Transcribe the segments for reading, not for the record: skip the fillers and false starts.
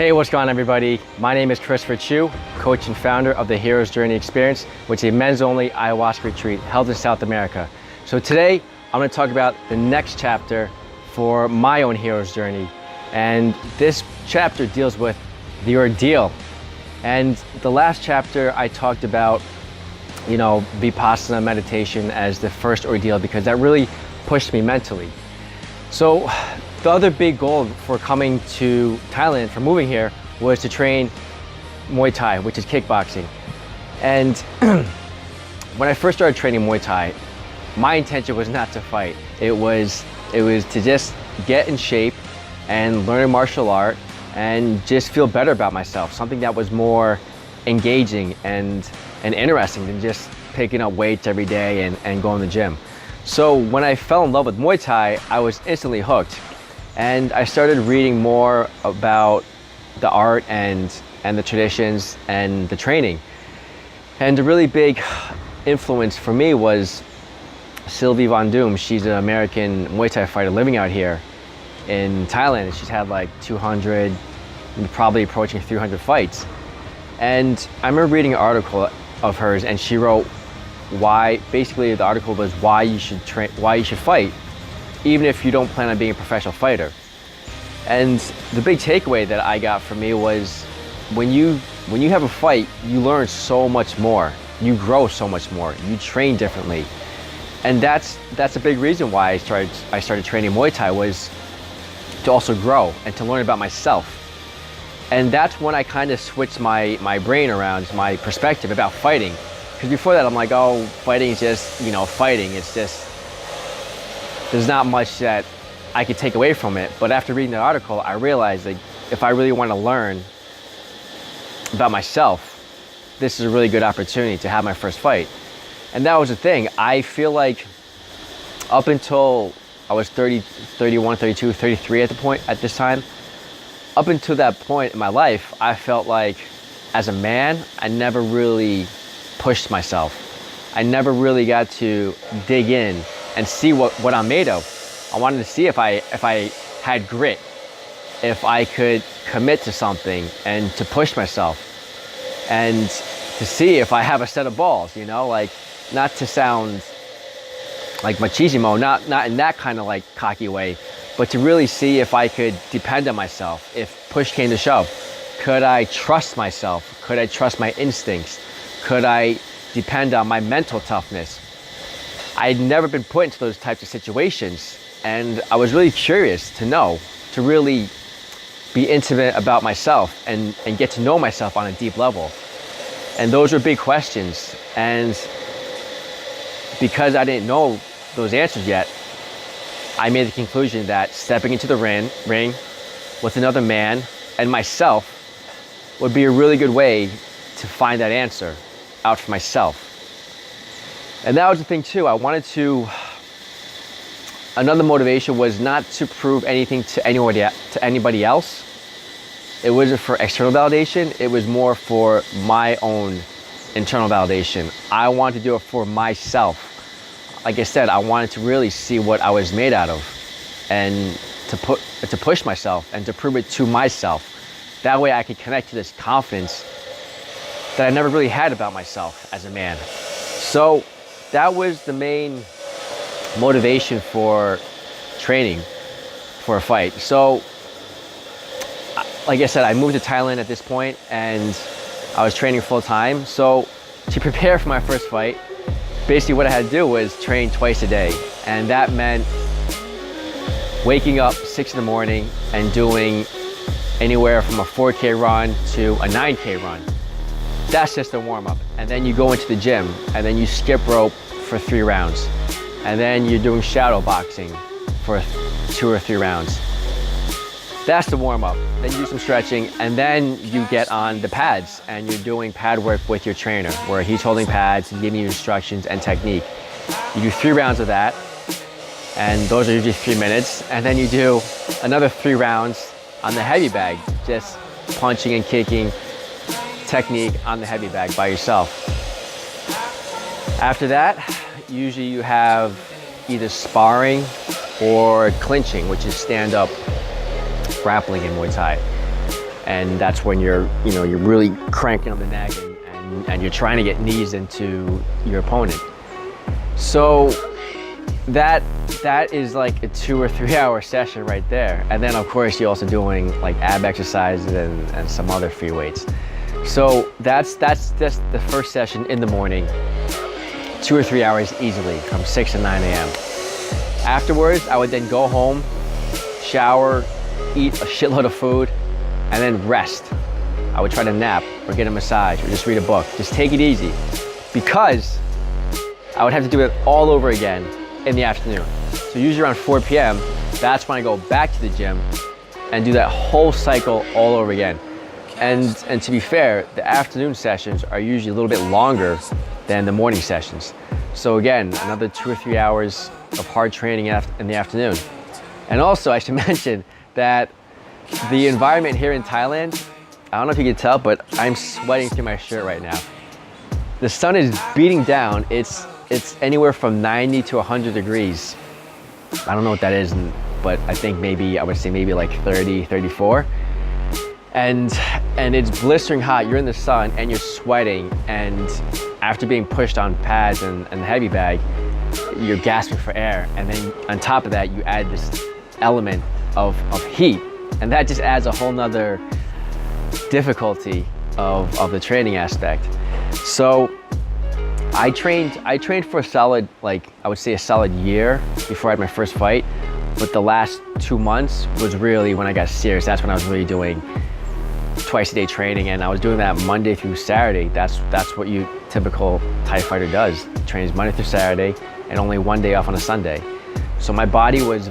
Hey, what's going on, everybody? My name is Christopher Chu, coach and founder of the Hero's Journey Experience, which is a men's-only ayahuasca retreat held in South America. So today, I'm going to talk about the next chapter for my own hero's journey. And this chapter deals with the ordeal. And the last chapter, I talked about, Vipassana meditation as the first ordeal because that really pushed me mentally. So the other big goal for coming to Thailand, for moving here, was to train Muay Thai, which is kickboxing. And when I first started training Muay Thai, my intention was not to fight. It was to just get in shape and learn a martial art and just feel better about myself, something that was more engaging and interesting than just picking up weights every day and going to the gym. So when I fell in love with Muay Thai, I was instantly hooked. And I started reading more about the art and the traditions and the training. And a really big influence for me was Sylvie Von Doom. She's an American Muay Thai fighter living out here in Thailand. And she's had like 200, probably approaching 300 fights. And I remember reading an article of hers, and she wrote basically the article was why you should fight, even if you don't plan on being a professional fighter. And the big takeaway that I got from me was when you have a fight, you learn so much more, you grow so much more, you train differently. And that's a big reason why I started training Muay Thai, was to also grow and to learn about myself. And that's when I kind of switched my brain around, my perspective about fighting. Because before that, I'm like, oh, fighting is just, fighting. It's just, there's not much that I could take away from it. But after reading the article, I realized that if I really want to learn about myself, this is a really good opportunity to have my first fight. And that was the thing. I feel like up until I was 30, 31, 32, 33 at this time, up until that point in my life, I felt like as a man, I never really pushed myself. I never really got to dig in and see what I'm made of. I wanted to see if I had grit, if I could commit to something and to push myself, and to see if I have a set of balls, like, not to sound like machismo, not in that kind of like cocky way, but to really see if I could depend on myself. If push came to shove, could I trust myself? Could I trust my instincts? Could I depend on my mental toughness? I'd never been put into those types of situations, and I was really curious to know, to really be intimate about myself and get to know myself on a deep level. And those were big questions, and because I didn't know those answers yet, I made the conclusion that stepping into the ring with another man and myself would be a really good way to find that answer out for myself. And that was the thing too. Another motivation was not to prove anything to anybody else. It wasn't for external validation. It was more for my own internal validation. I wanted to do it for myself. Like I said, I wanted to really see what I was made out of, and to push myself and to prove it to myself. That way I could connect to this confidence that I never really had about myself as a man. So that was the main motivation for training for a fight. So, like I said, I moved to Thailand at this point, and I was training full time. So to prepare for my first fight, basically what I had to do was train twice a day. And that meant waking up 6 in the morning and doing anywhere from a 4K run to a 9K run. That's just a warm-up. And then you go into the gym, and then you skip rope for 3 rounds. And then you're doing shadow boxing for 2 or 3 rounds. That's the warm-up. Then you do some stretching, and then you get on the pads, and you're doing pad work with your trainer, where he's holding pads and giving you instructions and technique. You do 3 rounds of that, and those are usually 3 minutes. And then you do another 3 rounds on the heavy bag, just punching and kicking technique on the heavy bag by yourself. After that, usually you have either sparring or clinching, which is stand-up grappling in Muay Thai. and that's when you're really cranking on the neck and you're trying to get knees into your opponent. So that is like a 2 or 3 hour session right there. And then of course you're also doing like ab exercises and some other free weights. So that's the first session in the morning, 2 or 3 hours easily from 6 to 9 a.m. Afterwards, I would then go home, shower, eat a shitload of food, and then rest. I would try to nap or get a massage or just read a book. Just take it easy, because I would have to do it all over again in the afternoon. So usually around 4 p.m., that's when I go back to the gym and do that whole cycle all over again. And to be fair, the afternoon sessions are usually a little bit longer than the morning sessions. So again, another 2 or 3 hours of hard training in the afternoon. And also I should mention that the environment here in Thailand, I don't know if you can tell, but I'm sweating through my shirt right now. The sun is beating down. It's anywhere from 90 to 100 degrees. I don't know what that is, but I think I would say maybe like 30, 34. And it's blistering hot. You're in the sun and you're sweating, and after being pushed on pads and the heavy bag, you're gasping for air. And then on top of that, you add this element of heat, and that just adds a whole nother difficulty of the training aspect. So I trained for a solid, like I would say a solid year before I had my first fight, but the last 2 months was really when I got serious. That's when I was really doing twice a day training, and I was doing that Monday through Saturday. That's what you typical Thai fighter does. Trains Monday through Saturday and only one day off on a Sunday. So my body was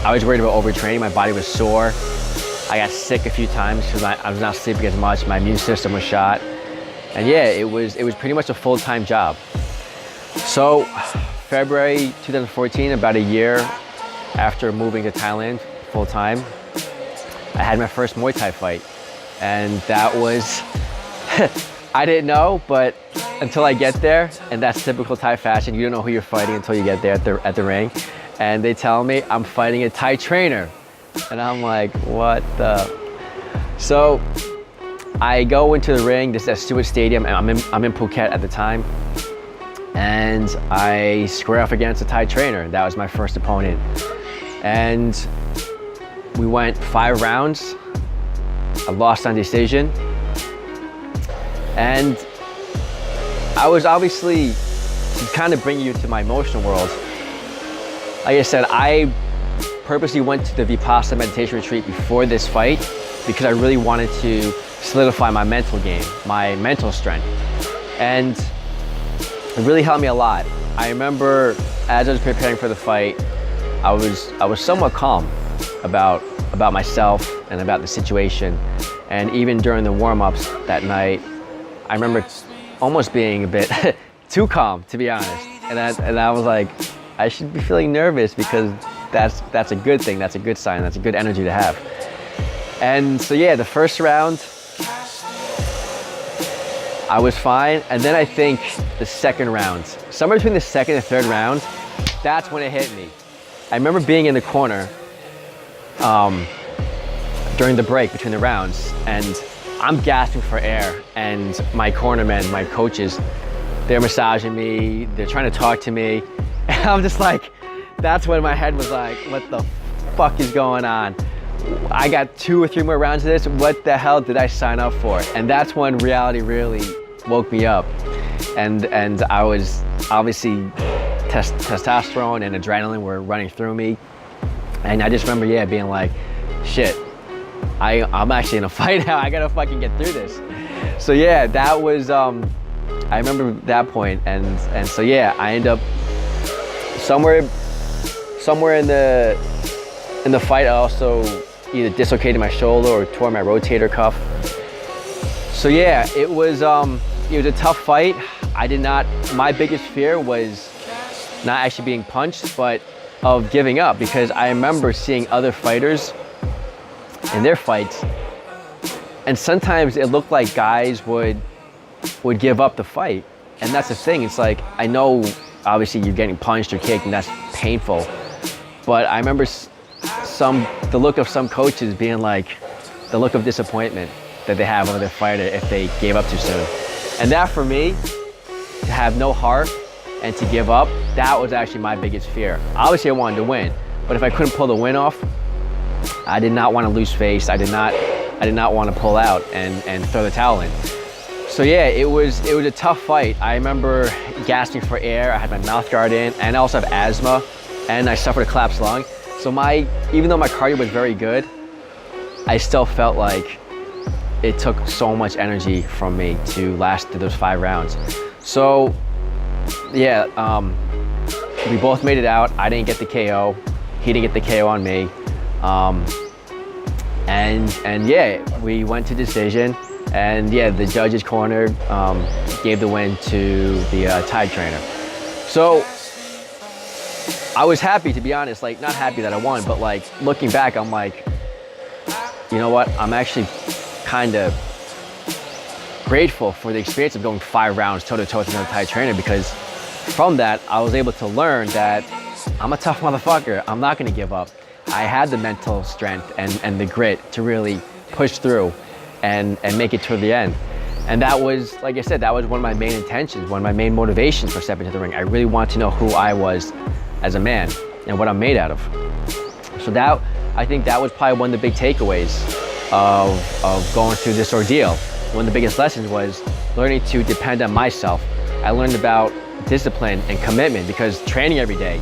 I was worried about overtraining. My body was sore. I got sick a few times because I was not sleeping as much. My immune system was shot. And yeah, it was pretty much a full-time job. So February 2014, about a year after moving to Thailand full-time, I had my first Muay Thai fight. And that was, I didn't know, but until I get there, and that's typical Thai fashion, you don't know who you're fighting until you get there at the ring. And they tell me I'm fighting a Thai trainer. And I'm like, what the? So I go into the ring. This is at Stewart Stadium, and I'm in Phuket at the time. And I square off against a Thai trainer. That was my first opponent. And we went 5 rounds. I lost on decision. And I was obviously, to kind of bring you to my emotional world, like I said, I purposely went to the Vipassana meditation retreat before this fight because I really wanted to solidify my mental game, my mental strength. And it really helped me a lot. I remember as I was preparing for the fight, I was somewhat calm about myself and about the situation. And even during the warm-ups that night, I remember almost being a bit too calm, to be honest. And I was like, I should be feeling nervous because that's a good thing. That's a good sign. That's a good energy to have. And so yeah, the first round, I was fine. And then I think the second round, somewhere between the second and third round, that's when it hit me. I remember being in the corner during the break between the rounds, and I'm gasping for air, and my cornermen, my coaches, they're massaging me, they're trying to talk to me, and I'm just like, that's when my head was like, what the fuck is going on? I got 2 or 3 more rounds of this, what the hell did I sign up for? And that's when reality really woke me up. And I was obviously, testosterone and adrenaline were running through me. And I just remember, yeah, being like, shit, I'm actually in a fight now, I gotta fucking get through this. So yeah, that was, I remember that point, and so yeah, I end up somewhere in the fight, I also either dislocated my shoulder or tore my rotator cuff. So yeah, it was a tough fight. My biggest fear was not actually being punched, but of giving up, because I remember seeing other fighters in their fights, and sometimes it looked like guys would give up the fight. And that's the thing, it's like, I know obviously you're getting punched or kicked and that's painful, but I remember the look of some coaches being like the look of disappointment that they have over their fighter if they gave up too soon. And that for me, to have no heart and to give up, that was actually my biggest fear. Obviously I wanted to win, but if I couldn't pull the win off, I did not want to lose face. I did not want to pull out and throw the towel in. So yeah, it was a tough fight. I remember gasping for air. I had my mouth guard in, and I also have asthma, and I suffered a collapsed lung. So even though my cardio was very good, I still felt like it took so much energy from me to last through those 5 rounds. So yeah, we both made it out. I didn't get the KO. He didn't get the KO on me. And yeah, we went to decision. And yeah, the judges corner gave the win to the Thai trainer. So I was happy, to be honest, like not happy that I won, but like looking back, I'm like, you know what? I'm actually kind of grateful for the experience of going 5 rounds toe to toe with another Thai trainer, because from that, I was able to learn that I'm a tough motherfucker. I'm not gonna give up. I had the mental strength and the grit to really push through and make it to the end. And that was, like I said, that was one of my main intentions, one of my main motivations for stepping into the ring. I really wanted to know who I was as a man and what I'm made out of. So that, I think that was probably one of the big takeaways of going through this ordeal. One of the biggest lessons was learning to depend on myself. I learned about discipline and commitment, because training every day.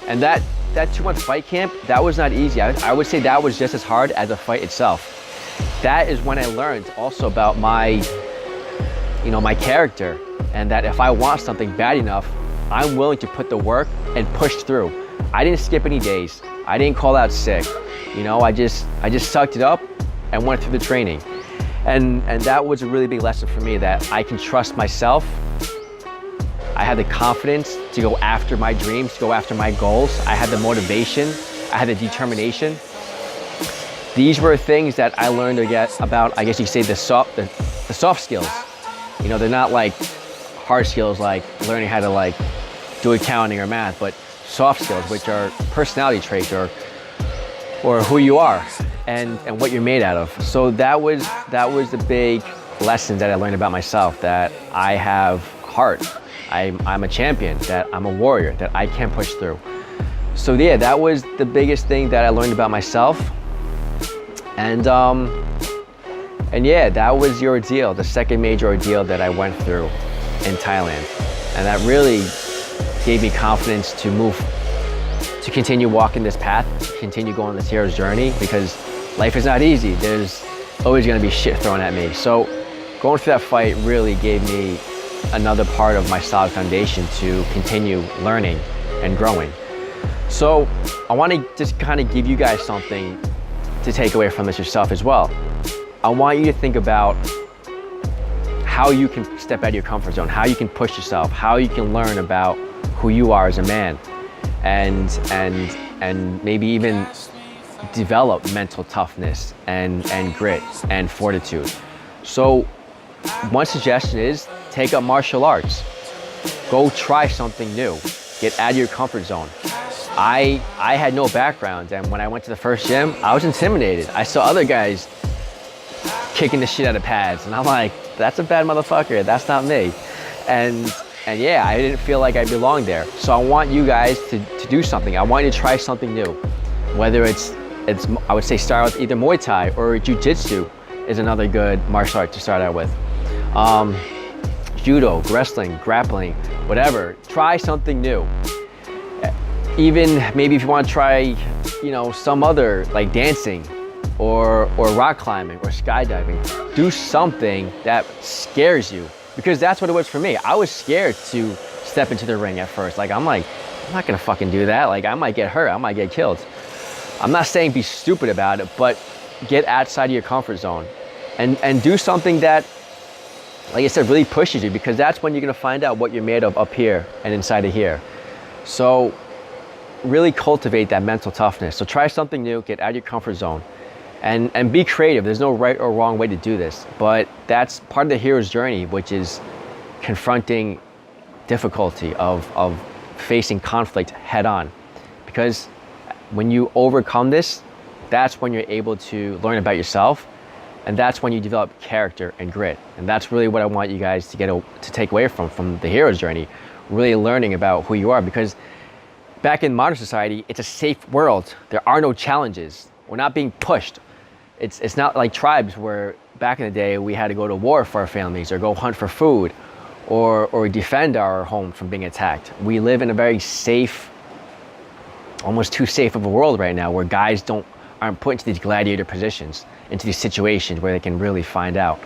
And that 2-month fight camp, that was not easy. I would say that was just as hard as the fight itself. That is when I learned also about my character, and that if I want something bad enough, I'm willing to put the work and push through. I didn't skip any days. I didn't call out sick. I just sucked it up and went through the training. And that was a really big lesson for me, that I can trust myself. I had the confidence to go after my dreams, to go after my goals. I had the motivation. I had the determination. These were things that I learned about, I guess you could say, the soft skills. They're not like hard skills like learning how to like do accounting or math, but soft skills, which are personality traits or who you are and what you're made out of. So that was the big lesson that I learned about myself, that I have heart. I'm a champion, that I'm a warrior, that I can push through. So yeah, that was the biggest thing that I learned about myself. And yeah, that was the ordeal, the second major ordeal that I went through in Thailand. And that really gave me confidence to continue walking this path, to continue going this hero's journey, because life is not easy. There's always gonna be shit thrown at me. So going through that fight really gave me another part of my solid foundation to continue learning and growing. So I wanna just kind of give you guys something to take away from this yourself as well. I want you to think about how you can step out of your comfort zone, how you can push yourself, how you can learn about who you are as a man, and maybe even develop mental toughness and grit and fortitude. So one suggestion is take up martial arts. Go try something new. Get out of your comfort zone. I had no background, and when I went to the first gym, I was intimidated. I saw other guys kicking the shit out of pads, and I'm like, that's a bad motherfucker, that's not me. And yeah, I didn't feel like I belonged there. So I want you guys to do something. I want you to try something new. Whether it's I would say start with either Muay Thai or Jiu-Jitsu is another good martial art to start out with. Judo, wrestling, grappling, whatever. Try something new. Even maybe if you want to try, some other, like dancing or rock climbing or skydiving, do something that scares you, because that's what it was for me. I was scared to step into the ring at first. I'm not gonna fucking do that. I might get hurt, I might get killed. I'm not saying be stupid about it, but get outside of your comfort zone and do something that, like I said, really pushes you, because that's when you're gonna find out what you're made of up here and inside of here. So really cultivate that mental toughness. So try something new, get out of your comfort zone, and be creative. There's no right or wrong way to do this, but that's part of the hero's journey, which is confronting difficulty of facing conflict head on. Because when you overcome this, that's when you're able to learn about yourself, and that's when you develop character and grit. And that's really what I want you guys to take away from the hero's journey, really learning about who you are. Because back in modern society, it's a safe world. There are no challenges. We're not being pushed. It's not like tribes where back in the day we had to go to war for our families, or go hunt for food, or defend our home from being attacked. We live in a very safe, almost too safe of a world right now, where guys aren't put into these gladiator positions, into these situations where they can really find out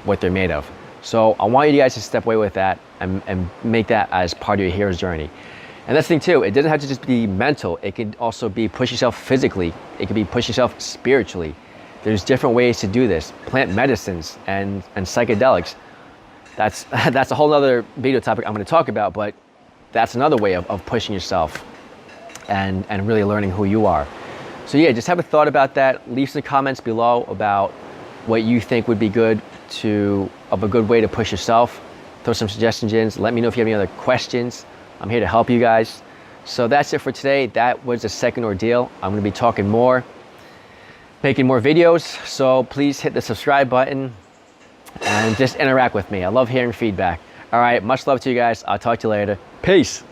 what they're made of. So I want you guys to step away with that and make that as part of your hero's journey. And that's the thing too, it doesn't have to just be mental. It could also be push yourself physically. It could be push yourself spiritually. There's different ways to do this. Plant medicines and psychedelics. That's a whole other video topic I'm going to talk about, but that's another way of pushing yourself and really learning who you are. So yeah, just have a thought about that. Leave some comments below about what you think would be of a good way to push yourself. Throw some suggestions in. Let me know if you have any other questions. I'm here to help you guys. So that's it for today. That was the second ordeal. I'm going to be talking more, making more videos. So please hit the subscribe button and just interact with me. I love hearing feedback. All right, much love to you guys. I'll talk to you later. Peace.